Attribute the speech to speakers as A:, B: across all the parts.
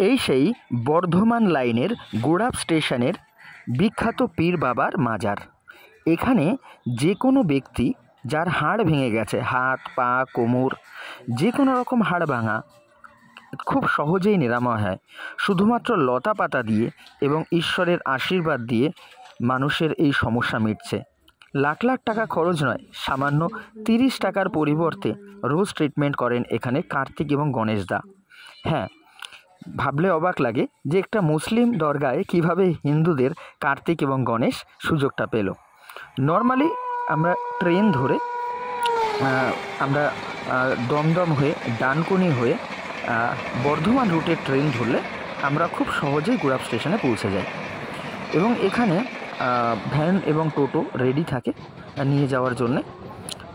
A: এই সেই বর্ধমান লাইনের গোড়াপ স্টেশনের বিখ্যাত পীর বাবার মাজার। এখানে যে কোনো ব্যক্তি যার হাড় ভেঙে গেছে, হাত পা কোমর যে কোনো রকম হাড় ভাঙা খুব সহজেই নিরাময় হয় শুধুমাত্র লতা পাতা দিয়ে এবং ঈশ্বরের আশীর্বাদ দিয়ে। মানুষের এই সমস্যা মিটছে। লাখ লাখ টাকা খরচ নয়, সামান্য 30 টাকার পরিবর্তে রোজ ট্রিটমেন্ট করেন এখানে কার্তিক এবং গণেশ দা। হ্যাঁ, ভাবলে অবাক লাগে যে একটা মুসলিম দরগায় কিভাবে হিন্দুদের কার্তিক এবং গণেশ সুযোগটা পেল। নর্মালি আমরা ট্রেন ধরে আমরা দমদম হয়ে ডানকুনি হয়ে বর্ধমান রুটের ট্রেন ধরলে আমরা খুব সহজেই গোড়াপ স্টেশনে পৌঁছে যাই এবং এখানে ভ্যান এবং টোটো রেডি থাকে নিয়ে যাওয়ার জন্যে।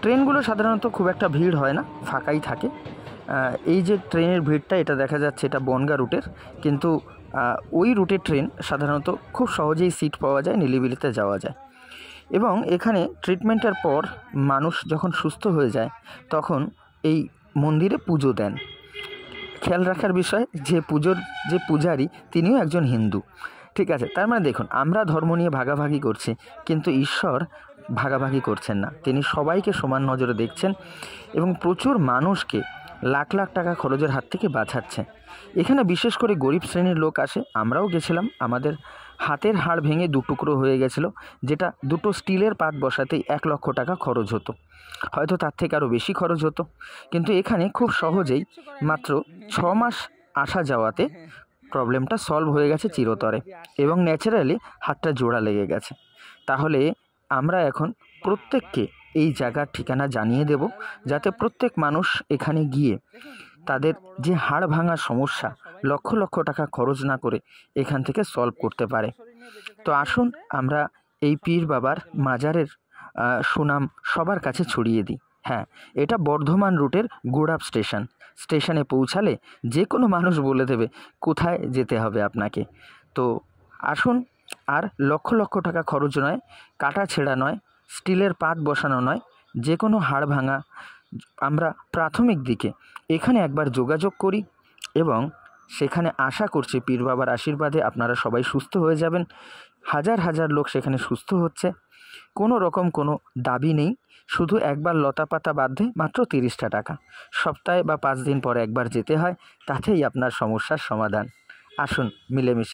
A: ট্রেনগুলো সাধারণত খুব একটা ভিড় হয় না, ফাঁকাই থাকে। এই যে ট্রেনের ভিড়টা এটা দেখা যাচ্ছে এটা বনগাঁ রুটের, কিন্তু ওই রুটের ট্রেন সাধারণত খুব সহজেই সিট পাওয়া যায়, নিলিবিলিতে যাওয়া যায়। এবং এখানে ট্রিটমেন্টের পর মানুষ যখন সুস্থ হয়ে যায় তখন এই মন্দিরে পুজো দেন। খেয়াল রাখার বিষয় যে পূজারী তিনিও একজন হিন্দু। ঠিক আছে, তার মানে দেখুন আমরা ধর্ম নিয়ে ভাগাভাগি করছি, কিন্তু ঈশ্বর ভাগাভাগি করছেন না। তিনি সবাইকে সমান নজরে দেখছেন এবং প্রচুর মানুষকে লাখ লাখ টাকা খরচের হাত থেকে বাঁচাচ্ছে। এখানে বিশেষ করে গরিব শ্রেণীর লোক আসে। আমরাও গেছিলাম, আমাদের হাতের হাড় ভেঙে দুটুকরো হয়ে গেছিলো, যেটা দুটো স্টিলের পাত বসাতেই 1 লক্ষ টাকা খরচ হতো, হয়তো তার থেকে আরও বেশি খরচ হতো। কিন্তু এখানে খুব সহজেই মাত্র 6 মাস আসা যাওয়াতে প্রবলেমটা সলভ হয়ে গেছে চিরতরে এবং ন্যাচারালি হাতটা জোড়া লেগে গেছে। তাহলে আমরা এখন প্রত্যেককে এই জায়গার ঠিকানা জানিয়ে দেব, যাতে প্রত্যেক মানুষ এখানে গিয়ে তাদের যে হাড় ভাঙার সমস্যা লক্ষ লক্ষ টাকা খরচ না করে এখান থেকে সলভ করতে পারে। তো আসুন আমরা এই পীর বাবার মাজারের সুনাম সবার কাছে ছড়িয়ে দিই। হ্যাঁ, এটা বর্ধমান রুটের গোড়াপ স্টেশনে পৌঁছালে যে কোনো মানুষ বলে দেবে কোথায় যেতে হবে আপনাকে। তো আসুন, আর লক্ষ লক্ষ টাকা খরচ নয়, কাটা ছেঁড়া নয়, স্টিলের পাত বসানো নয়, যে কোনো হাড় ভাঙা আমরা প্রাথমিক দিকে এখানে একবার যোগাযোগ করি এবং সেখানে আশা করছি পীর বাবার আশীর্বাদে আপনারা সবাই সুস্থ হয়ে যাবেন। হাজার হাজার লোক সেখানে সুস্থ হচ্ছে, কোনো রকম কোনো দাবি নেই, শুধু একবার লতা পাতা বাঁধতে মাত্র 30টা টাকা। সপ্তাহে বা 5 দিন পরে একবার যেতে হয়, তাতেই আপনার সমস্যার সমাধান। আসুন মিলেমিশে